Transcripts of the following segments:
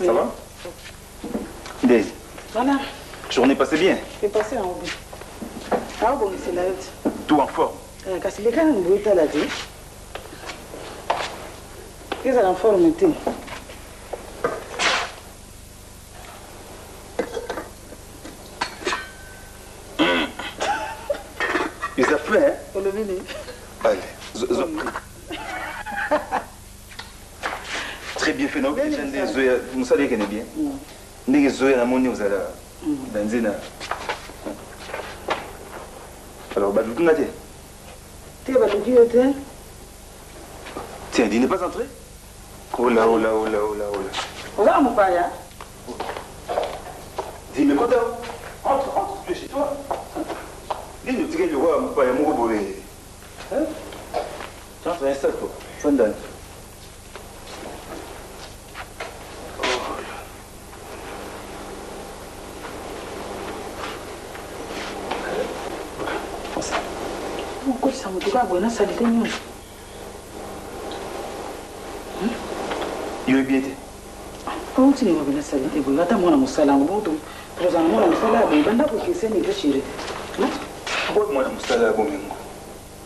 Ça va? Daisy. Voilà. Journée passée bien? C'est passé en haut. Ah bon, c'est la haute. Tout en forme? Quand c'est les cas, on doit être là. Qu'est-ce qu'elle en forme? Ils ont fait, hein? Pour le mini. Allez, très bien fait, non? Vous savez qu'elle est bien. N'est-ce que Zoé, la monnaie, vous allez dans Zéna. Alors, bah, vous n'avez pas. Tiens, il n'est pas entré? Oh là, oh là, oh là, oh là, oh là. On va à mon père. Dis, mais quand entre, tu es chez toi. Dis, tu es le roi, mon père, mon beau. Hein? Tu entres, installe-toi. Fondane. Ça me dit pas, bon, ça dit mieux. Il est bien été. Comment tu n'es pas bien salité? Vous avez mon amour salam, bon, tout. Vous avez mon amour salam, vous avez pour que c'est une déchirée. Pourquoi mon amour salam, bon,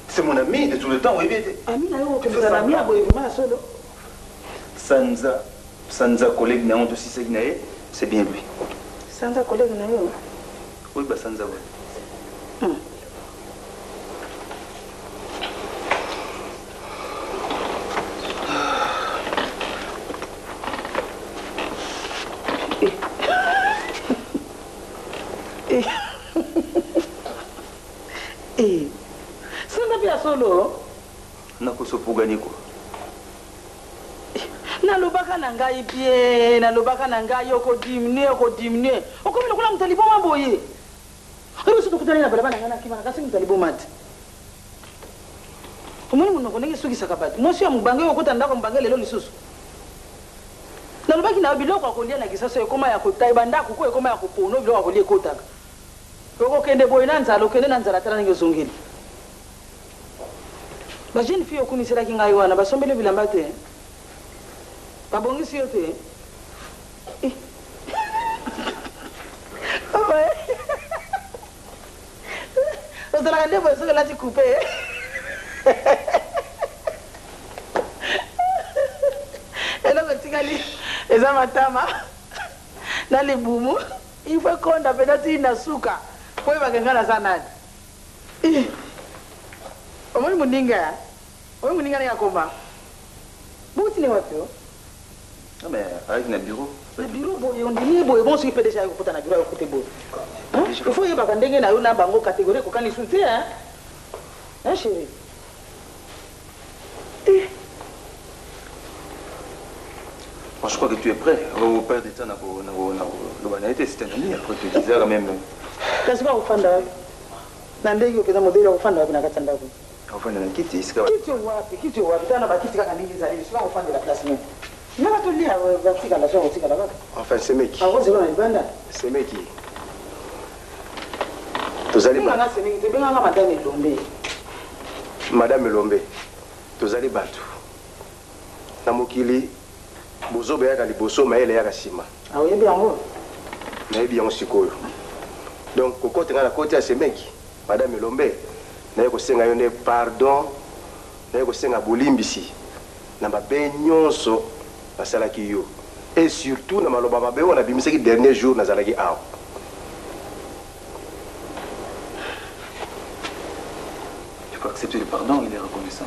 c'est mon ami de tout le temps, oui, bien été. Ami, là, vous avez un ami à vous, moi, solo. Sanza, collègue, n'a honte aussi, c'est bien lui. Sanza, collègue, n'a eu. Oui, bah, Sanza, oui. Solo nakoso pugani ko nalobaka na ngai bien nalobaka na ngai oko diminuer okomi lokola mutali boma boye oyo soto kutali na balabala ngana kimana kasi mutali boma te omoni munoko ndenge esukisaka bato mwasi ya mobange oyo okota ndako mobange lelo lisusu nalobaki na biloko akolia na kisaso ekoma ya kotai bandako ko ekoma ya kopono biloko akolia ekotaka okokende boye na nzala okende na nzala tala ndenge ozongeli ba jeune fille okumiselaki ngai wana basombeli bilamba te babongisi yo te ozalaka nde boye soki elati coupe eloko etikali eza matama na libumu ifo ekonda mpenza tili na suka po ebakenga naza nani omoni moninga oyo moninga ndenge akoma bokutini wapi o avec na bureau na bureau boye ondini boye bon soki mpe deja ekokota na bureau ayokote boye ifo oyebaka ndenge na yo na bango katégorie ekokani su te chéri Moi, je crois que tu es prêt. Au père d'État, c'est un ami. Après, tu disais quand même. Qu'est-ce que vous faites là? Nandegi opeza modeli okufanda wapi na kati ndako? Ofanda na kiti isika. Kiti wapi? Kiti wapi? Tana ba kiti kaka ndingi za hivi. Sio ofanda la classe même. Naka tulia vatika la sio tika la baka. Enfin, c'est meki. Ah, vous allez banda. C'est meki. Tozali ba. Nga semeki te benga madame Lombe. Madame Lombe. Tozali batu. Na mokili bozo be yaka liboso maele yaka sima. Ah oui, bien ngo. Na yebi yango sikoyo. Donc kokote nga na kote ya semeki. Madame Lombe. Na yeko senga yone pardon. Na yeko senga bolimbisi. Na mabe nyonso basalaki yo. Et surtout na maloba mabe on a bimisaki dernier jour na zalaki aw. Tu peux accepter le pardon, il est reconnaissant.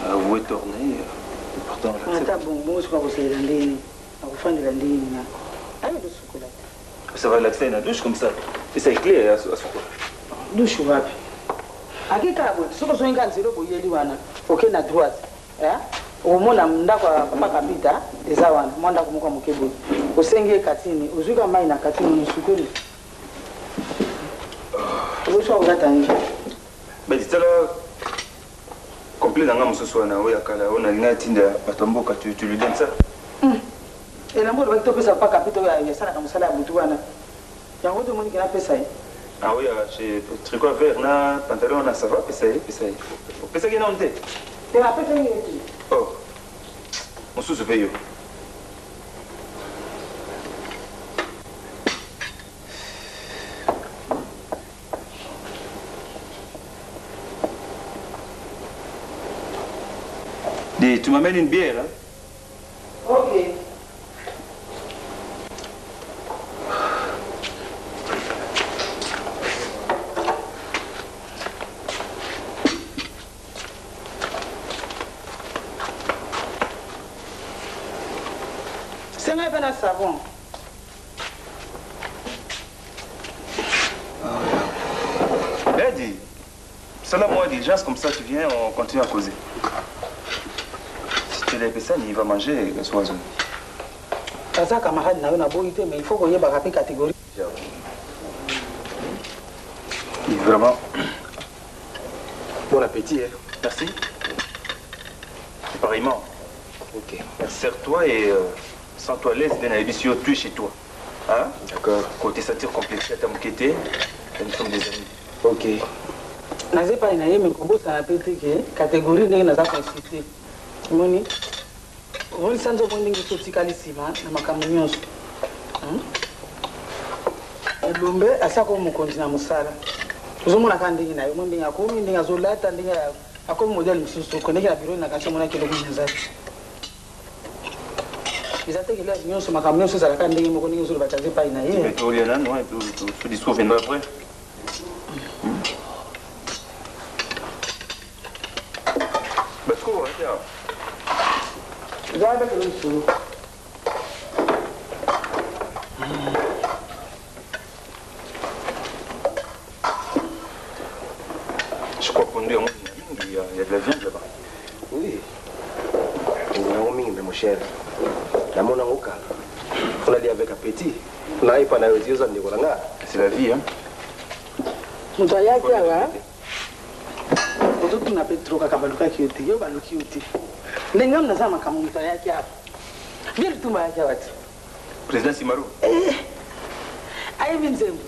Vous êtes orné, le pardon, j'accepte. Ata bongo je crois que c'est landini. Akufandela ndini na. Ayo de chocolat. Ça va relaxer dans la douche comme ça. Et c'est clair à ce quoi. Douche wapi? Akika bo soko so inga nzelo boyeli wana. OK na droite. Omona ndako papa kapita eza wana mwanda kumukwa mukebo. Osenge katini, uzuka mai na katini nisukuli. Uzo uzata nje. Mais dis là complet dans ngam soso na oya kala ona lina tinda batomboka tu lui donnes ça. Et la mode va te pesa papa kapita ya sala kama sala butu wana. Yango to moni kana pesa yi. Ah oui, j'ai tricot vert na pantalon na ça va pesa yi. Pesa qui non te. Te la pesa yi. Oh. On sous veille. m'amènes une bière, hein? Ok. C'est un peu de savon. Eddie, moi déjà, c'est comme ça, tu viens, on continue à causer. Si tu l'as fait ça, il va manger ce oiseau. Ça, camarade, n'a pas de mais il faut qu'on y ait une catégorie. Vraiment. Bon appétit, hein. Merci. Pareillement. Ok. Serre-toi et sens-toi à l'aise d'un habitué tu es chez toi. Hein? D'accord. Côté satire complexé à t'amquêter, nous sommes des amis. Ok. Je sais pas, il y a une catégorie de la consulté. Moni, on sent que on est sorti calissima, na makamunions. Et l'ombe, à ça comme on continue à moussala. Nous sommes la candidate, nous sommes des accords, nous sommes des zolates, nous sommes accords modèles, nous sommes connectés à la bureau, nous sommes connectés à la bureau. Ils attendent que là, nous sommes à camions, nous sommes à la candidate, nous sommes sur le bâtiment pas inaïe. Mais tu es là, non? Tu discours viendra après. Bah, tu vois, J'ai avec le sou. je crois qu'on dit, il y a de la viande là-bas. Oui. Mais mon cher, la mon avocat, on a dit avec appétit. On n'a pas de Dieu, C'est la vie, hein? On doit y aller, hein? On a fait trop de cabaluka qui est yo baluki uti. N'engam na sama kama mtu yake hapa. Vile tu mbaya kwa watu. Président Simaro. Ayi minzembo.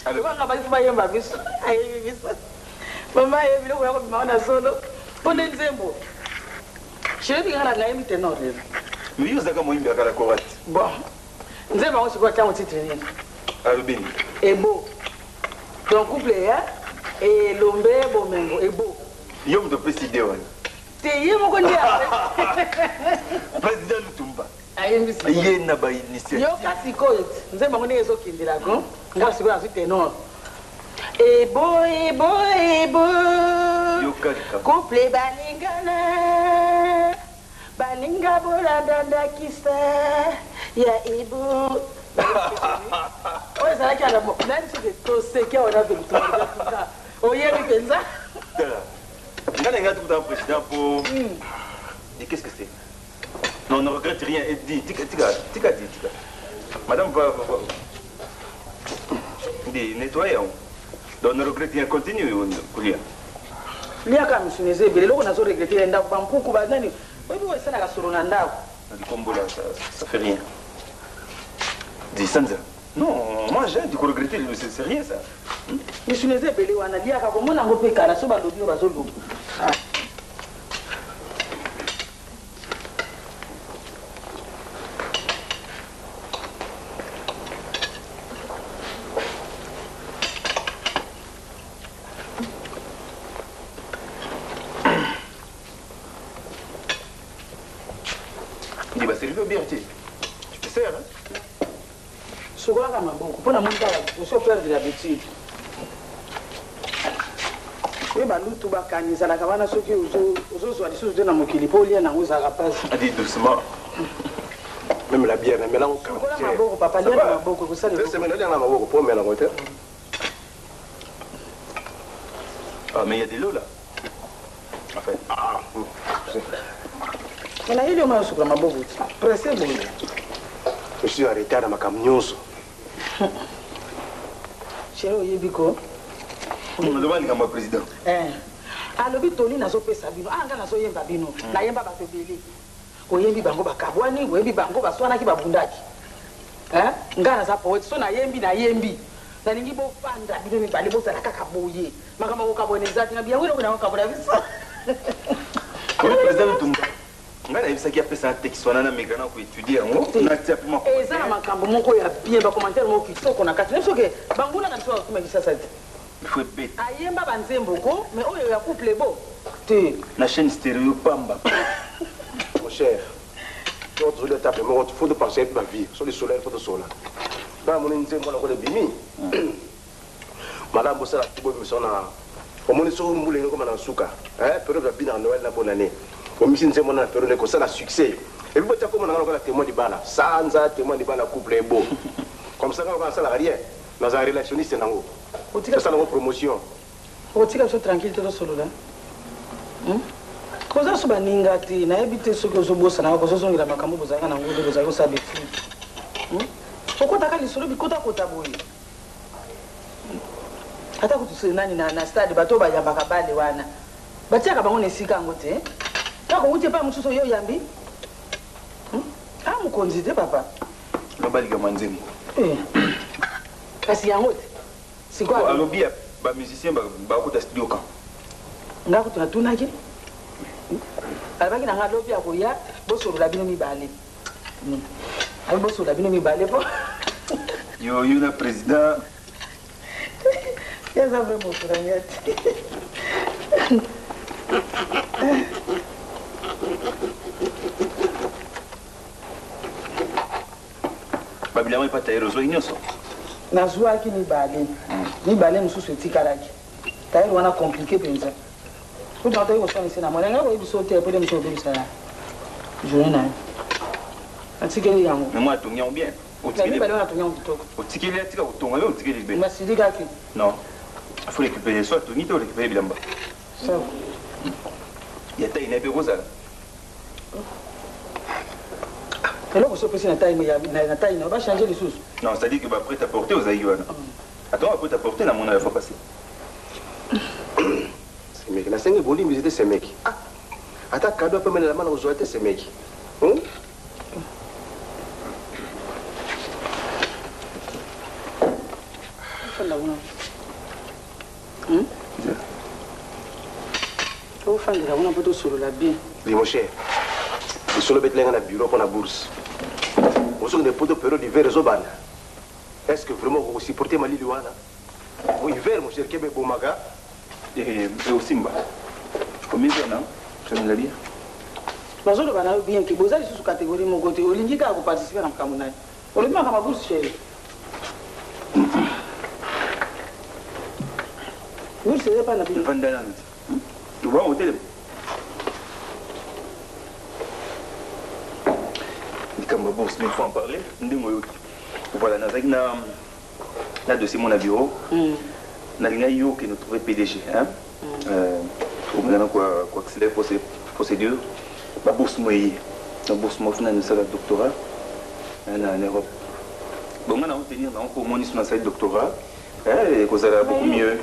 Alikuwa ngabali kuba yemba biso. Ayi biso. Mama ye vile kwa maana solo. Pone nzembo. Shebi ngana ngaye miteno leo. Mimi uzaka muimbi akala kwa watu. Bon. Nzembo ngo sikwa changu titre nini? Alubini. Ebo. Ton couple ya et l'ombe bomengo ebo. Yo mto président. Teye moko ndia. Président Lutumba. Ayembisi. Iye na ba initiative. Yo kasi koet. Nzemba ngone ezokindela ko. Ngasi ko azu tenor. Ebo ebo ebo. Yo kalika. Couple balingana. Balinga bola danda kisa. Ya ebo. Oye, ça va qu'il y a la mort. Même si tu sais qu'il y a un peu de temps, on y est venu ça. Quand on a tout le président pour... Et qu'est-ce que c'est? Non, on ne regrette rien. Et dis, tika. Madame va... Dis, nettoyer. Donc on ne regrette rien. Continue, Koulia. Il y a quand même une chose, mais là on a regretté un peu pour Kubanani. Oui, oui, ça n'a pas nanda. Du combo là, ça fait rien. Dis, Sanza. Non, moi j'ai du regretter, c'est rien ça. Je suis né belé wana dia ka komona ngope kara so ba lobi ba zo lobi. Dis, bah c'est le bien, tu te sers, hein? Souvent kama beaucoup pour na monta la so perdre l'habitude. Oui, bah nous tout bas kanisa la kabana soki ozo so diso de na mokili po lia na uza rapaz. A dit doucement. Même la bière, mais là on Ko na maboko papa lia na maboko ko sala. C'est maintenant dans la maboko pour mettre la moitié. Ah, mais il y a des lots là. En fait. Mais na ile o maso kwa maboko. Pressé bon. Je suis arrêté dans ma camionneuse. Chéro yebiko. On me demande comme président. Alobi toni nazo pesa bino anga nazo yemba bino na yemba bato bele oyembi bango bakabwani oyembi bango baswana ki babundaki ngana za poet so na yembi na ningi bo fanda bino mi bali bo sala kaka boye makama ko kabone zati ngabia wino kuna kabona biso Le président Lutumba. Ngana yebisa ki apesa texte wana na mekana ko étudier ngo na tia pima eza na makambo moko ya bien ba commentaire moko kitoko na kati neso ke banguna na so kuma kisasa Il faut bête. Ayemba banzemboko, mais oh, il y a couple beau. Tu. La chaîne stéréo Pamba. Mon cher, notre le table, il faut de penser à ma vie. Sur le soleil, il faut de soleil. Dans mon inzembo, on a le bimi. Madame Bossa, tu peux me sonner. Au moins, sur le moulin, comme un souka. Période de bien à Noël, la bonne année. Au moins, c'est mon période de ça, la succès. Et vous êtes comme on a témoin de bala. Sans témoin de bala, couple est beau. Comme ça, on va faire rien. Dans un relationniste, c'est ça la promotion. On tire ça tranquille, tout solo là. Cosa so baninga ti na ebite so ko so bosa na ko so ngira makambo bozaka na ngudo bozaka sabe ti. Okota kali solo bikota kota boyi. Ata kutusiri nani na stade bato ba yamba kabale wana. Batia ka bango nesika ngote. Tako uti pa mususo yo yambi. Ah mukonzi de papa. Babali ga manzembo. Kasi yangote. C'est quoi? Alors bien ba musicien ba ko ta studio kan. Ngako tunatunaki. Alibaki na ngalo bia koya boso la bino mibale. Abi boso la bino mibale po. Yo na président. Ya sabe mo kuranyati. Babilama ipata erozo inyoso. Nazwa ki ni bale mususu etikalaki. Tayi wana compliqué penza. Tout le monde est ici. Moi, je suis sauté pour me sauver ça. Je n'ai pas. Tu sais mais moi, tu es bien. Tu es bien. Non. Il faut récupérer soit tu ou récupérer Bilamba. Ça. Il y a taille nébé rosa. Et là, vous savez que la taille, on va changer les sources. Non, c'est-à-dire que après t'apporter aux aïeux. Attends, après t'apporter, là, mon avis, il faut passer. Ces mecs, la scène est bonne, mais c'était ces mecs. Ah, attends, cadeau peut mettre la main aux oreilles, ces mecs. Oui, mon cher. Je suis le bête dans le bureau pour la bourse. Vous savez, pour de période d'hiver, est-ce que vraiment vous supportez ma Liliouana? Oui, hiver, mon cher, Québec, Bomaga. Et aussi, combien de temps, je vais le dire? Je vais bien que vous allez sous catégorie mon côté. Vous l'indiquez à vous participer dans le Cameroun. Vous le dites à ma bourse, chérie. Vous ne savez pas la vie. Tu vois au téléphone. Comme bourse, mais il faut en parler. Voilà, là, dossier mon bureau. Nous avons que nous trouvons PDG. Nous quoi accélérer procédure. La bourse moyenne. La bourse moyenne, nous avons le doctorat en Europe. Bon, on a obtenu encore mon sur le doctorat. Et que ça va beaucoup mieux.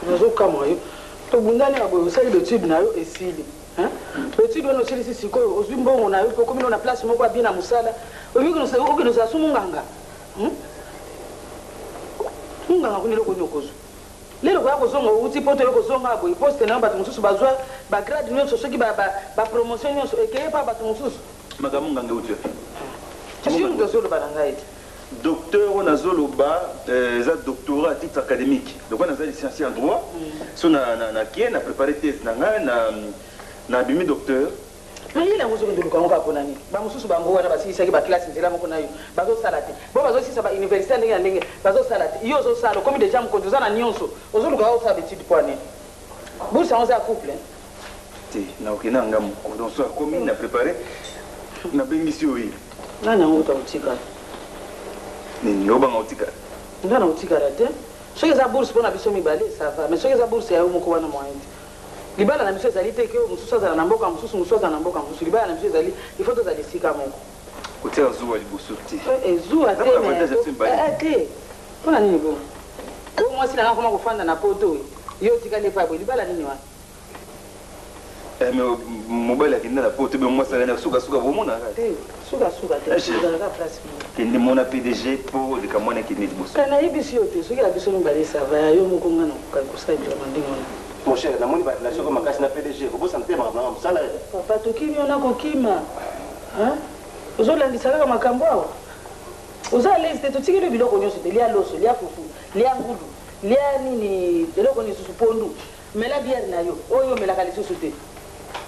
Nous avons camarade. Tu as dit que l'étude n'a pas été l'étude on a aussi si quoi aux bon on a eu comme on a place moi bien à Moussala au lieu que nous assumons nganga nganga kunelo konyokozo lelo kwa kozonga uti poto yo kozonga boy poste na batu mususu bazwa ba grade nyonso soki ba promotion nyonso ekeye pa batu mususu magamu nganga uti tu suis ndozolo banangai docteur on a zoloba za doctorat à titre académique donc on a licencié en droit so na qui a préparé thèse na bimi docteur mais il a besoin de luka ngoka ponani ba mususu bango wana basisa ki ba classe nzela moko nayo bazo salate bo bazo sisa ba université ndenge bazo salate iyo zo salo comme déjà mkonzo za na nyonso ozo luka o sabe étude poane bourse on za couple ti na okina ngam donc so comme na préparé na bémission oui nana ngota utika ni obanga utika ngana utika rate so za bourse pona biso mibale ça va mais so za bourse ya moko wana moyen libala na miso ezali te ke mususu azala na mboka mususu azala na mboka mususu libala na miso ezali il faut tozala esika moko kotia zuwa liboso te zuwa te mpona nini bo o mwasi nanga koma kofanda na poto yo tikali epa boye libala nini wana mais mobali akende na poto be mwasi akende sukasuka bomona sukasuka te ezalaka place kende mona PDG po leka mwana akende liboso nayebisi yo te soki na biso mibale sava yo moko nga na kosala bilama ndenge wana mon cher, la monnaie va la comme casse na PDG. Vous sentez maintenant ça là. Papa tokimi ona kokima. Hein? Ozolandisaka makambo awa. Oza liste totiki le biloko nyonso te lia loso, lia fufu, lia ngudu, lia nini eloko ni susu pondu mela bière na yo oyo mela kali susu te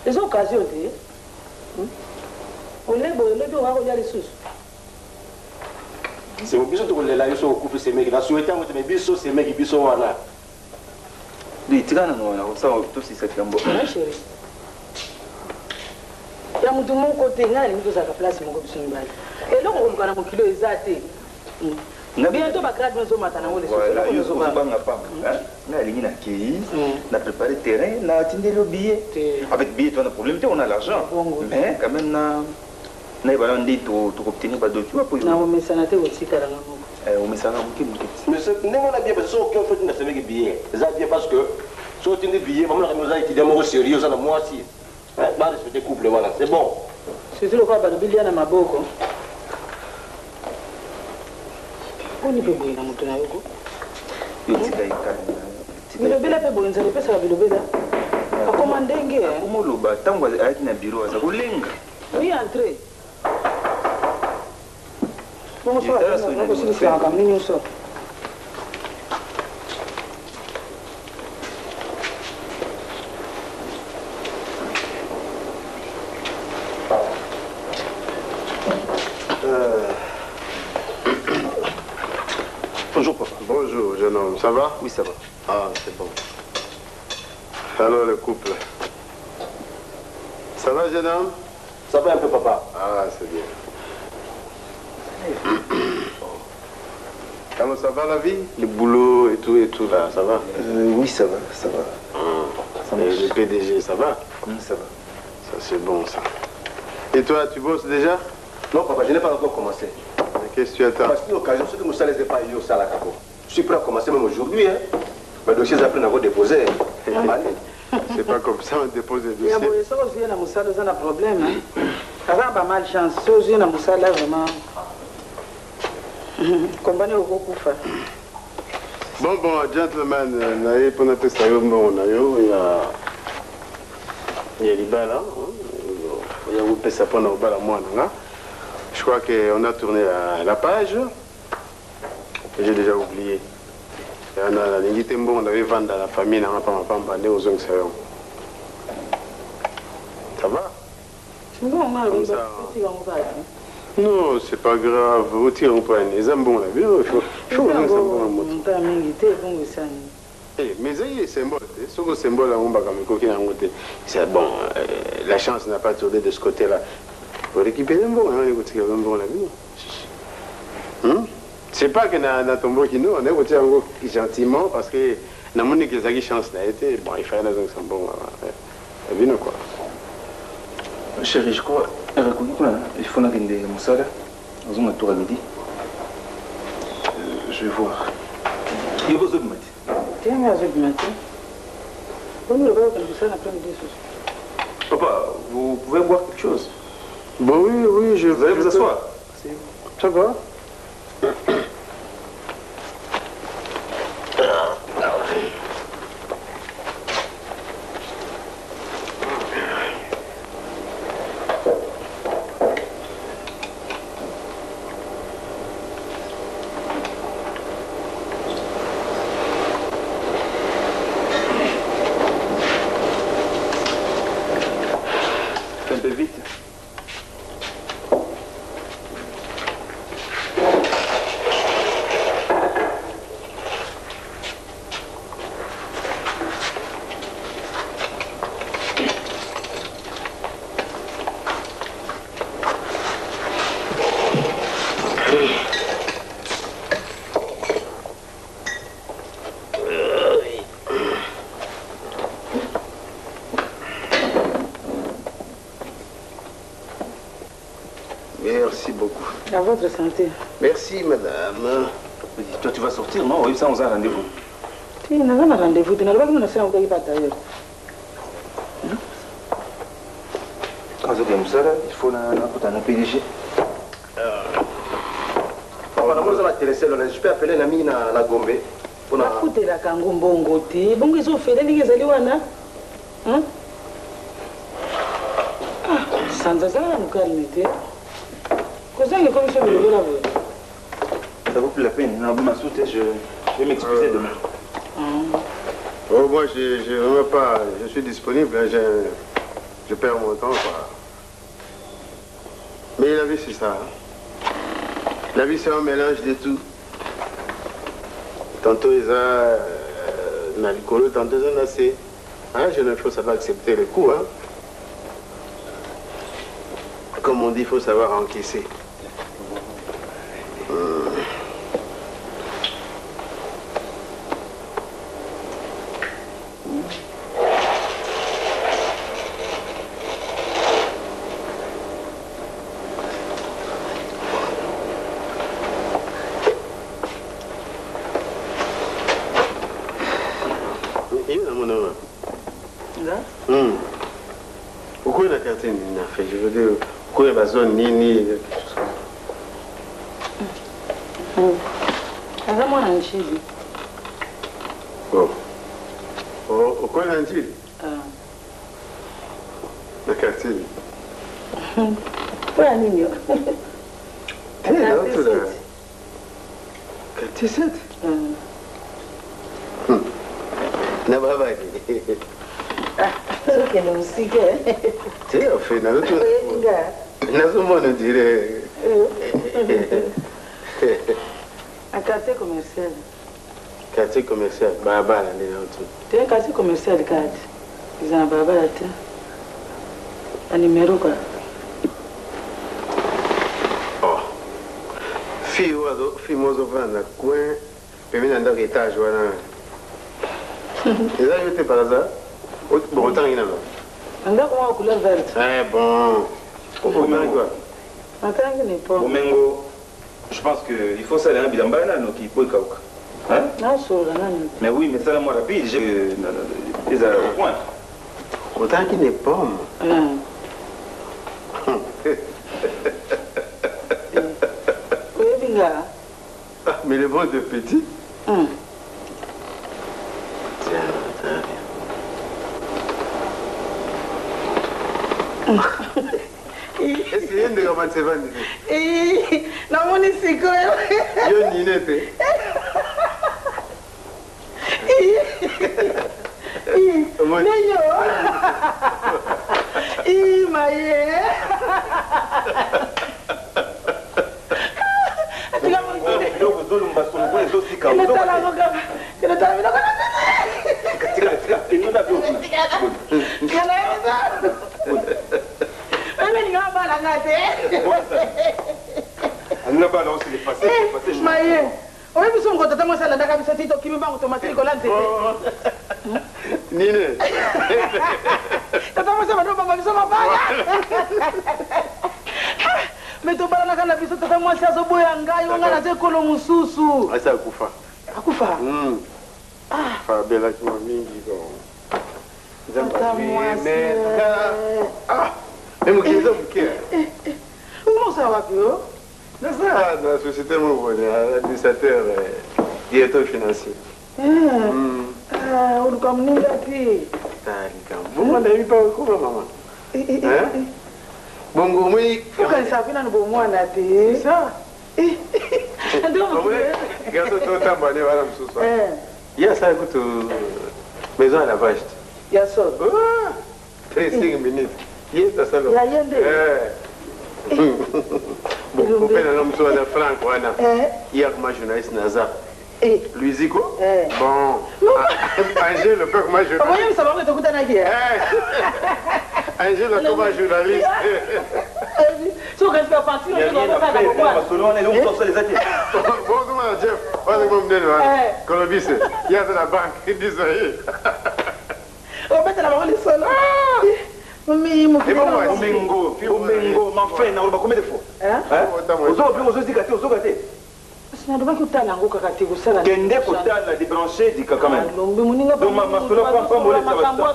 les occasions te on les bo le do wa ko ya susu c'est mon biso to lela yo so couple ces mecs na souhaiter on te biso ces mecs biso wana lui tirana no na ça tout si ça kambo ma chérie ya mutu moko te ngani mito za ka place moko biso mbali eloko ko mukana mokilo ezate bientôt ba grade nous matana ngole voilà yo so banga pam na ligne na ki na préparer terrain na tindé le billet avec billet on a problème on a l'argent mais quand même na ibala ndi to obtenir ba document pour na omesana te aussi karanga moko omesana moko mais c'est n'est pas bien parce que aucun fait na semaine billet ça bien parce que so tindé billet maman la nous a étudié mo sérieux ça na moi aussi ba respecter couple voilà c'est bon c'est le quoi ba bilia na maboko oni pe boyina moto na yoko yotika ikana bilobela pe boyinza lepesaka bilobela akoma ndenge omoloba ntango ayaki na biro aza kolenga oui entré bonsoir kamini nyonso Bonjour papa. Bonjour jeune homme, ça va? Oui ça va. Ah c'est bon. Alors le couple. Ça va jeune homme? ça va un peu papa Ah c'est bien. Alors ça va la vie? Le boulot et tout là, ça va? Oui ça va, ça va. Ça et le PDG, ça va? Ça va. Ça c'est bon ça. Et toi tu bosses déjà? non papa je n'ai pas encore commencé. Qu'est-ce que tu attends? Parce que l'occasion, c'est que nous ne pas eu ça à la cabo. Je suis prêt à commencer même aujourd'hui. Hein. Mes dossiers après n'avoir déposé. C'est pas comme ça, on dépose les dossiers. ya boye soko ozwi na mosala oza na problème aza ba mal chance so ozwi na mosala vraiment kombani okokufa Bon, gentlemen, naye pour notre sayo on a il y a libala, il y a un ça pour nous bala moi là. Je crois qu'on a tourné la page. J'ai déjà oublié. On a l'invité bon, on avait vendu à la famille, on n'a pas bandé aux ongles. Ça va? Non, c'est pas grave. Vous tirez un peu les amis, il faut mais c'est symbole. Ce symbole, c'est bon. La chance n'a pas tourné de ce côté-là. Pour récupérer un bon, la vie. C'est pas que dans ton beau qui nous, on est gentiment parce que dans mon église, la chance n'a été. Bon, il fallait que ça bon. La vie, quoi. Chérie, je crois, il faut que des moussala. Nous avons un tour à midi. Je vais voir. Il y a besoin de matin. Tiens, mais à ce matin. Comment le voir comme ça l'après-midi? Papa, vous pouvez boire quelque chose? Bon, oui, je vais. Vous allez vous asseoir? Ça va? Un peu vite. Merci beaucoup. À votre santé. Merci madame. Toi tu vas sortir, non? Oui, ça on a un rendez-vous. Si, on a un rendez-vous. Tu n'as pas besoin de faire un peu d'ailleurs. Quand vous avez moussala, il faut un PDG. Je peux appeler l'ami na Gombe. Bakutela kango mbongo te. Bongo ezofela ndenge ezali wana. Sanza zala mukalme te. Kozange komisho bilobela boye. Ça vaut plus la peine. Non, je vais m'excuser demain. Oh, moi, je vraiment pas. Je suis disponible. Hein, je perds mon temps, quoi. Mais la vie, c'est ça. Hein. La vie, c'est un mélange de tout. Tantôt, ils ont l'alcool, tantôt, ils ont assez. Hein, il faut savoir accepter le coup. Hein. Comme on dit, il faut savoir encaisser. Pourquoi la carte n'a fait? Je veux dire, pourquoi la zone ni quelque chose comme ça? Oh. Oh, pourquoi la Nchili? La carte. Pourquoi Nini? Carte 7? Na baba. C'est que nous aussi que. Tu sais, en fait, on dirait. Un quartier commercial. Quartier commercial, Baba, là, tu es un quartier commercial, Kad. Ils ont un Baba là, un numéro quoi. Oh. Fille, moi, je vais dans le coin, puis je vais dans l'étage, voilà. Et là, je vais par hasard. Bon, autant il y en a là. On a comment couleur verte. Eh bon. Autant quoi. Attends, il n'est pas. Bomengo, je pense qu'il faut ça aller à Bilambana, donc il peut kauka. Hein? Non, sur la nana. Mais oui, mais ça, là, moi, rapide, j'ai les a au point. Autant qu'il n'est pas. Oui, Binga. Mais le bon de petit. Essayez de comment c'est vendu. Non, mon ici, quoi. Yo, Ninette. Mais tu parles de la vie, tu as moi, c'est un beau yangai, on a la zécolo moussousou. Ah, c'est Akufa. Akufa? Ah, belle qui m'a mis, ah, mais mon qui comment ça va, Pio? C'est ça, dans la société, mon bonheur, l'administrateur, directeur financier. On est comme nous, là, puis. Vous m'avez pas comment, maman? Hein? Bon, oui. Faut qu'elle s'appelle un bon mois, là, c'est ça. Regarde ton temps, on va ce soir. Il y a ça, écoute, maison à la vache. Il y a ça. 5 minutes. Il y a ça. Il y a rien de. Bon, vous faites un homme sur la franc, voilà. Hier, ma journaliste Naza. Lui Zico? Bon. Angèle, le peu que moi journaliste. Comment il savoir que tu as écouté Angèle, le peu journaliste. Si on reste parti, on va faire la bonjour, Jeff. On va me Colombie, il y a de la banque. Ils disent on va mettre la parole seule. Omengo, ma femme, on va combien de fois? Kende kotala débranché dit quand même. Donc ma solo pas molé ça va. Moi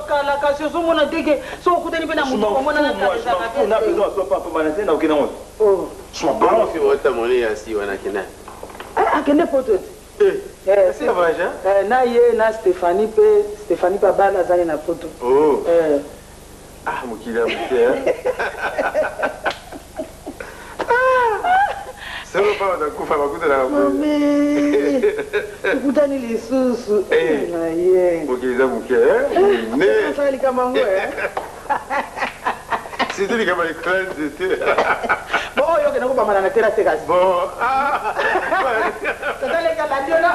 je Stéphanie Baba Lazani na poto. Oh. Ah, Mukila, c'est mama utakufa makuta na mame ukutani lisusu ukiliza mke sali kama ngwe C'était comme les crânes, c'était. Bon, il y a que nous avons la terrasse. Bon, ah! C'est dans les cas là.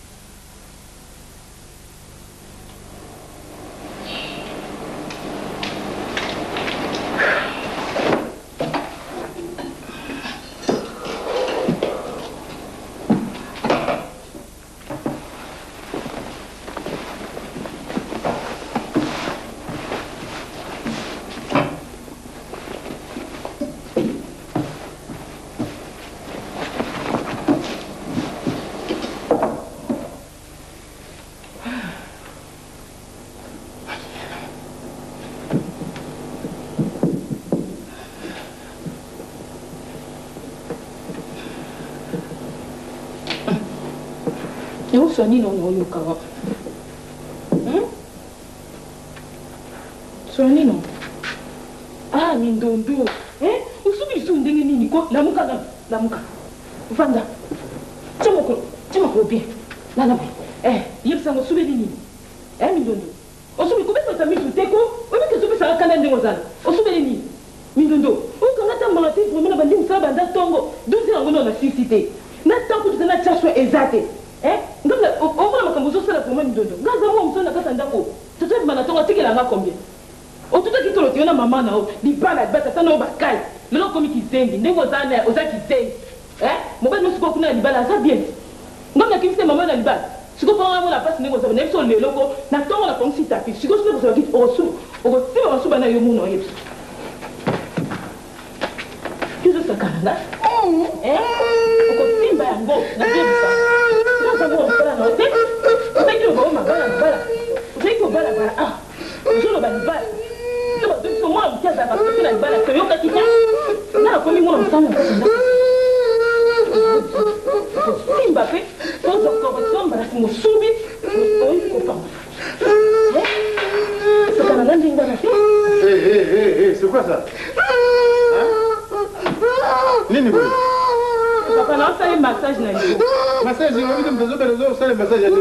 Soigner non non yokawa. Soigner non. Ah mindondo. Usubi sundenge nini ko lamuka na lamuka. Vanda. Chamo bien. Nana boy. Yebsa ngo subi nini. Mindondo. Osubi ko beso tami suteko. Obi ke subi sala kana ndengo zana. Osubi nini. Mindondo. O kana ta malati vraiment na bandi musala banda tongo. Duzi ngo na suscité. Na tanku tuna chaswa ezate. Ngombe okola makambo zosala pour moi mindondo. Ngaza mo msona kata ndako. Toto bana tongo tikela nga combien. Otuta kitolo tiona mama nao. Libala bata sana obakai. Lelo komi kizengi. Ndengo zana oza kizengi. Mobali musiko kuna libala za bien. Ngombe kimse mama na libala. Siko pa mo la passe ndengo za neso lelo ko na tongo la konsi tapi. Siko siko so kit osu. Oko siba masuba na yo muno yeps. Kizo sakana. Oko simba yango na jebisa. Não vou para não tem que eu vou bala tem que eu bala eu não bala eu sou mal que essa parte na bala que eu aqui não como não está não sim bape todos os correção para se subir oi copa ça kana nani ngana c'est quoi ça nini boy papa não sai massage na niveau massage on va me faire le massage à nous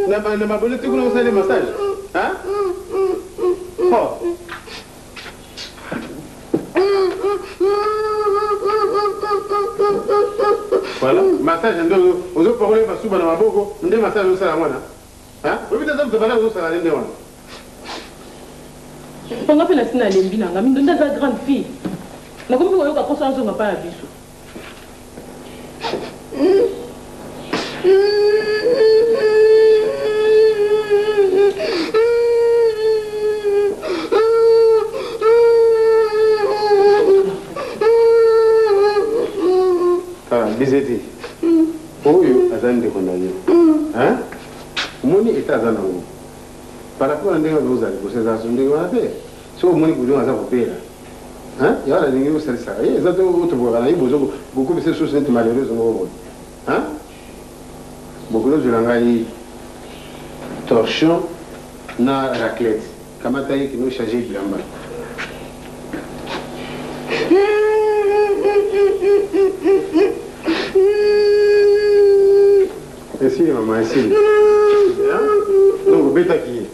na mabole tu connais le massage hein oh voilà massage ndo ozo parler basuba na maboko nde massage ozo sala mwana hein obi taza mtobala ozo sala nde wana ponga pe na sina lembi nanga mindo ndaza grande fille na kombi ko yoka kosa nzonga pa na biso Bizeti. Oyo azande kondaye. Hein? Moni etazana ngo. Par rapport à ndenge bozali ko seza so ndenge wana te. So moni kudo aza kopela. Hein? Ya la ndenge osali sa. Ezato otoboka na ibozo beaucoup de ces choses sont malheureuses ngo. Hein? Beaucoup de gens ngai torchon na raclette. Kamata yiki no charger bilamba. Essaye maman, essaye. Donc, bêta qui est.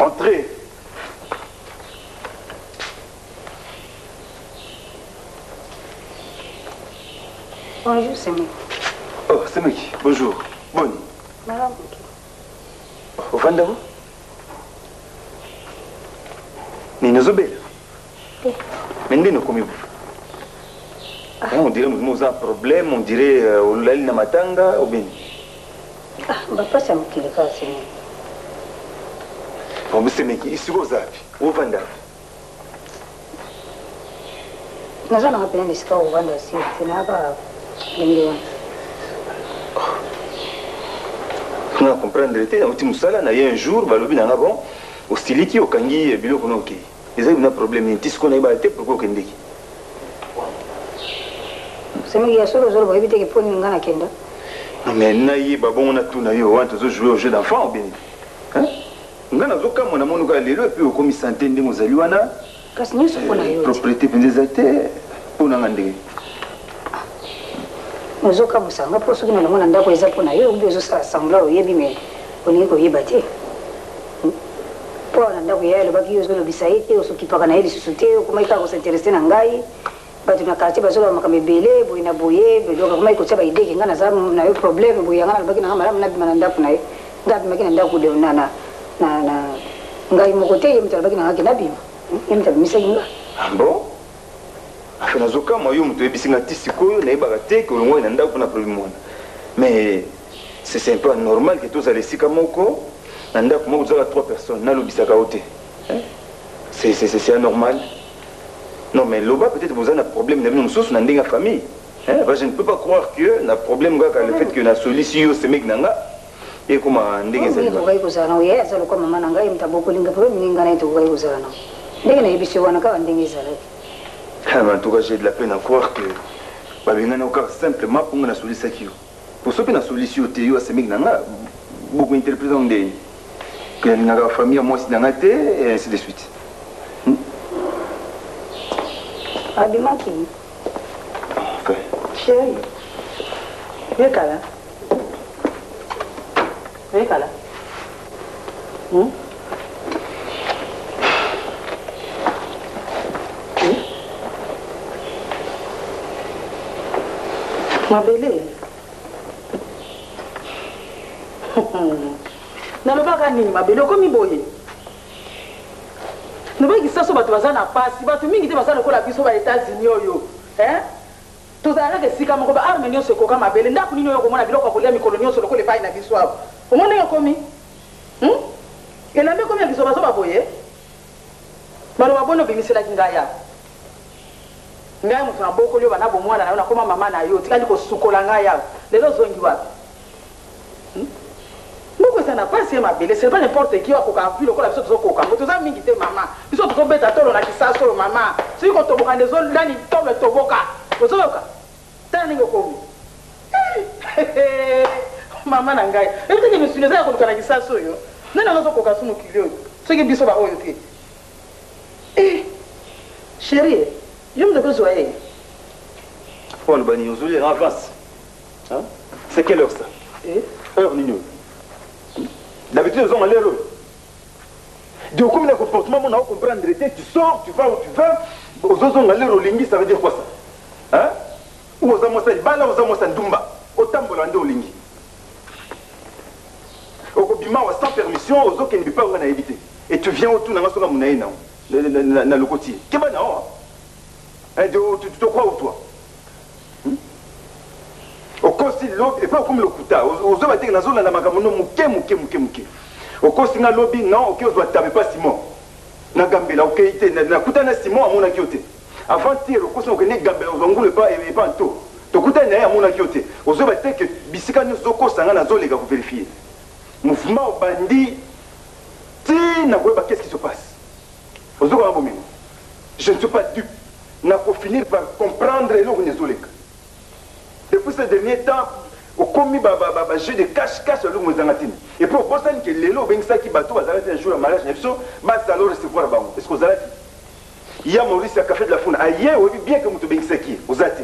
Entrez. Bonjour, c'est moi. Oh, c'est moi. Bonjour. Bonne. Madame. Au fond de vous? Nino Zobel. Mais nous sommes comme on dirait que nous avons un problème, on dirait que nous matanga ou bien. Ah, papa, ça me quitte pas, c'est moi. Bon, c'est moi qui ici au Zap, au Vanda. Nous allons appeler les scouts au Vanda, c'est là pas les On va comprendre, il y a un jour, il y a un style qui est au Kangi, il y a un problème, il y a un problème, pourquoi il y a c'est moi qui ai solo pour éviter que pour nous gagner kenda. Non mais naïe babon on a tout naïe on a jouer au jeu d'enfant bien. Hein? On a zoka mon amour nous aller le puis au commis santé de mozaliwana. Kasi nous sommes là. Propriété des pour nous ngande. Nous zoka musanga pour ceux qui ne m'ont pas eza pour naïe ou bien ça semble au yebi mais on est koyeba te. Pour nanda koyeba le baki yozo le bisaite ou ceux qui pas naïe susute ou comment il faut s'intéresser na ngai. Batu na quartier bazola makamebele boina boye bedoka kuma iko tsaba ideki ngana za na yo problem boya ngana baki na mara na bimana ndapu naye ngapi makina ndaku de na ngai mokote yemta baki na ngaki na bima yemta misa inga ambo afana zoka moyo mtu ebisinga tisiko na ibaka te ko ngo na ndaku na problem mona mais c'est un peu anormal que tous allez sika moko na ndaku moko za 3 personnes na lobisaka ote c'est anormal. Non, mais là-bas, peut-être vous avez un problème de la famille. Je ne peux pas croire que le problème est le fait que la solution c'est mec nanga et comment ndenge ça va. Oui, vous avez eu ça le comme maman nanga imta beaucoup linga problème ninga na itu vous avez non. Ndenge na ibisi wana ka ndenge ça là. En tout cas, j'ai de la peine à croire que babinga na encore simplement pour la solution qui pour ce que la solution te yo c'est mec nanga beaucoup interprétant de que la famille moi c'est nanga te et ainsi de suite. Abimaki. Enfin. Chérie. Viens là. Viens là. Ma belle. Nalobaka nini mabele okomi boye. Nobaki saso bato baza na pasi bato mingi te baza lokola biso ba États-Unis oyo tozala ke sika moko ba arme nyonso ekoka mabele ndako nini oyo komona biloko kolia mikolo nyonso lokola epai na biso awo omona yo komi elambe komi ya biso bazo baboye baloba boni obimiselaki ngai awa ngai moto na bokoli oyo bana bomwana na yo nakoma mama na yo tikali kosukola ngai awa lelo ozongi wapi ça n'a pas si mabele c'est pas n'importe qui akoka vu lokola biso tozokoka ngo toza mingi te mama biso tozobeta tolo na kisaso mama soki kotoboka ndezo ndani tolo toboka ozoyoka tala ndenge okomi mama na ngai ebiteke misuni eza ya koluka na kisaso oyo nani azozokoka so mokili oyo soki biso baoyo te chérie yo moto kozwa ye Paul Bani ozoli en avance c'est quelle heure ça heure nini d'habitude, ils ont l'air là. Donc, comme le comportement, on a comprendre, tu sors, tu vas où tu vas, aux autres, on a l'air au lingui, ça veut dire quoi ça? Hein? Ou aux amours, bala, aux amours, ndumba, au tambolande au lingui. Au kobima, sans permission, aux autres qui ne peuvent pas éviter. Et tu viens autour, dans le côté. Qu'est-ce que tu te crois ou toi? Au cosi l'eau et pas comme le kuta aux hommes étaient dans la zone la magamono muke au cosi na lobby non OK on doit taper pas Simon na gambela OK ité na kuta na Simon amona kiote avant tire au cosi on connaît gambela aux ongule pas et pas to to kuta na amona kiote aux hommes étaient que bisika nous zoko sanga na zo les gars pour vérifier mouvement au bandit ti na quoi qu'est-ce qui se passe aux hommes abomin je ne suis pas dupe n'a pas finir par comprendre et l'on est zoleka. Depuis ces derniers temps, au commis jeu de cache-cache à l'eau et pour penser que les lots ça qui bateau va arrêter un jour à mariage va alors recevoir bango. Est-ce que vous avez dit? Il y a Maurice à café de la Founa. Aïe, oui bien que vous te baignez qui vous êtes.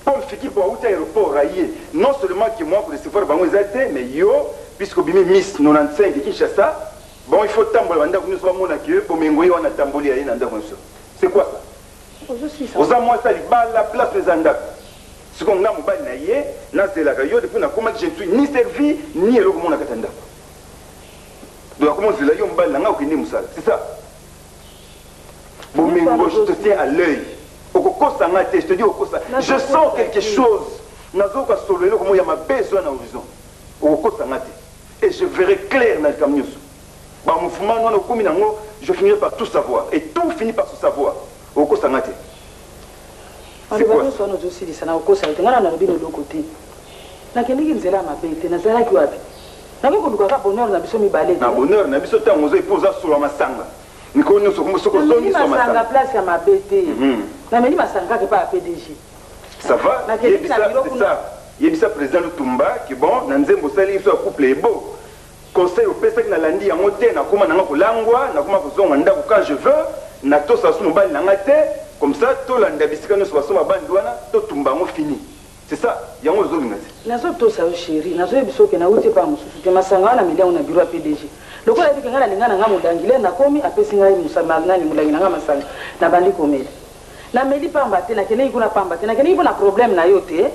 Paul Fiki pour out aéroport aïe. Non seulement que moi pour recevoir bango mais yo puisque bimi Miss 95 de Kinshasa Bon, il faut tamboler. Nous sommes là qui pour m'envoyer on a tambolé à une c'est quoi ça? Aux amours, ça les balles la place des andak. Ce qu'on a mobile naïe, là c'est la gaillot depuis la commande je ne suis ni servi ni le comment on a katanda. Donc comment c'est là yon balle là au Moussal, c'est ça. Bon m'engo je te tiens à l'œil. Au coco ça m'a je te dis au coco ça. Je sens quelque chose. Nazo ka solo le comment il y a ma besoin à horizon. Au coco ça m'a et je verrai clair dans le camion. Bah mon mouvement non au commun nango, je finirai par tout savoir et tout finit par se savoir. Au coco ça m'a c'est quoi ça? Nous aussi dit ça na okosa te ngana na bino lokote. Na keniki nzela mabete na zala ki wapi? Na ko luka bonheur na biso mibale. Na bonheur na biso tango zo ipoza solo masanga. Niko nyo soko soko zoni so masanga. Na place ya mabete. Na meli masanga ke pa PDG. Ça va? Na keniki na biro c'est ça. Yebisa président Lutumba qui bon na nzembo sali so couple ebo. Conseil au pesa na landi ya moté na koma na kolangwa na koma kozonga ndako quand je veux na to sa sunu bali na ngate. Comme ça, tout le monde a fini. C'est ça, il y a un autre chose. Nazo ça chéri, nazo biso ke na uti pa mususu te masanga na milia una biro PDG. Loko la dikanga lingana nga mudangile na komi apesi ngai musama nani mulangi nga masanga na bandi komeli. Na meli pamba te na kene ikuna pamba te na kene ikuna problème na yo te.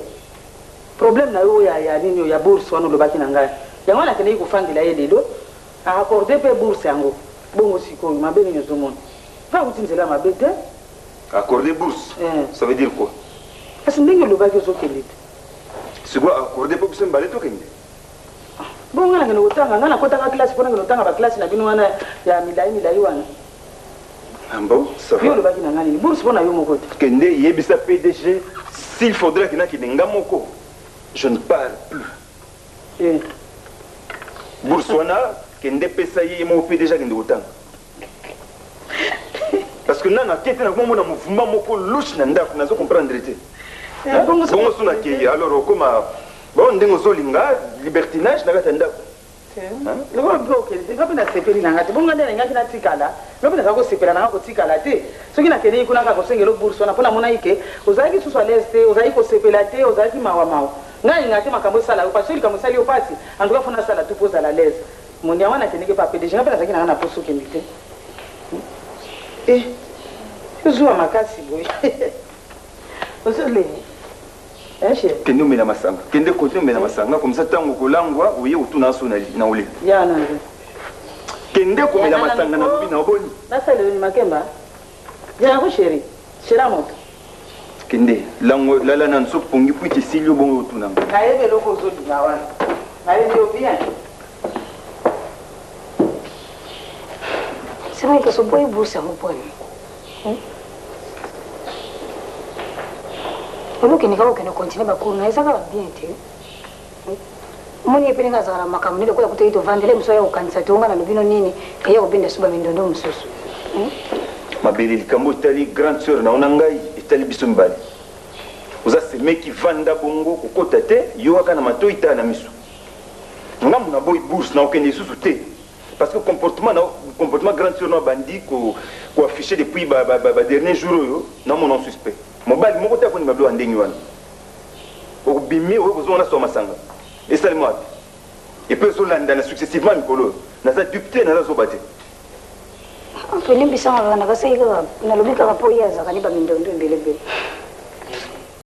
Problème na yo ya nini ya bourse wana lobaki na ngai. Yango na kene ikufangila ye lelo a accorder pe bourse yango. Bongo sikoyo mabeni nyozomona. Fa utinzela mabete. Accorder bourse, ça veut dire quoi? Parce que nous le baguette au Kélé. C'est quoi accorder pour que ça me balait au Kélé? Bon, on a un autant, on a un quota classe pour un autant à la classe, la binoana, il y a Milaïwan. Ah bon, ça va. Le baguette n'a rien. Bourse pour un yomo côté. Kende, Yebisa PDG, s'il faudrait qu'il y ait un gamoko, je ne parle plus. Bourse, on a, Kende Pessaye, mon PDG, qui est autant. Parce que nana kete na mouvement moko louche na ndako nazo comprendre te. Bongo sona ki alors comme bon ndingo zolinga libertinage na kata ndako. Le ko bloqué, c'est pas na sepeli na ngati. Bongo ndena ngaki na tikala. Lobi na ko sepela na ko tikala te. Soki na kene kuna ka ko sengelo bourse na pona mona ike, ozaki susu aleste, ozaki ko sepela te, ozaki mawa mawa. Ngai ngati makambo sala parce que comme sali opasi, en tout cas fona sala tout pose à la l'aise. Mon yawa na kene ke pa PDG na pena zaki na poso kemite. Je joue à ma casse, oui. Vous savez, Kende umena masanga. Kende continue umena masanga comme ça tango kolangwa uye utuna sonali na ule. Ya na. Kende kumela masanga na lobi na oboni. Na sale ni makemba. Ya ko chéri. Chéra moto. Kende lango lala na nso pongi puiti silio bongo utuna. Kaebe loko zo na wana. Kaebe yo bien. C'est vrai que ce boy bourse à mon point. Olo ke nikao ke no continue ba kuna isa ka bien te. Moni epene nga zara makamune ko yakuta ito vandele msoya ukanisa tonga na lubino nini eya kubinda suba mindondo msusu. Mabeli likambo tali grande sœur na onangai etali biso mbali. Oza se meki vanda bongo kokota te yo aka na mato ita na miso. Ngamu na boy bourse na okende susu te. Parce que comportement grande sœur na bandi ko affiché depuis dernier jour yo na mon suspect. Mobile moko te akoni mablo andengi wana. Okubimi okozona so masanga. Et ça le moi. Et puis so landa na successivement mikolo. Na za dupte na za sobate. Felipe bisa ngana ka sey ka na lobika ka poya za kaniba mindondo mbele mbele.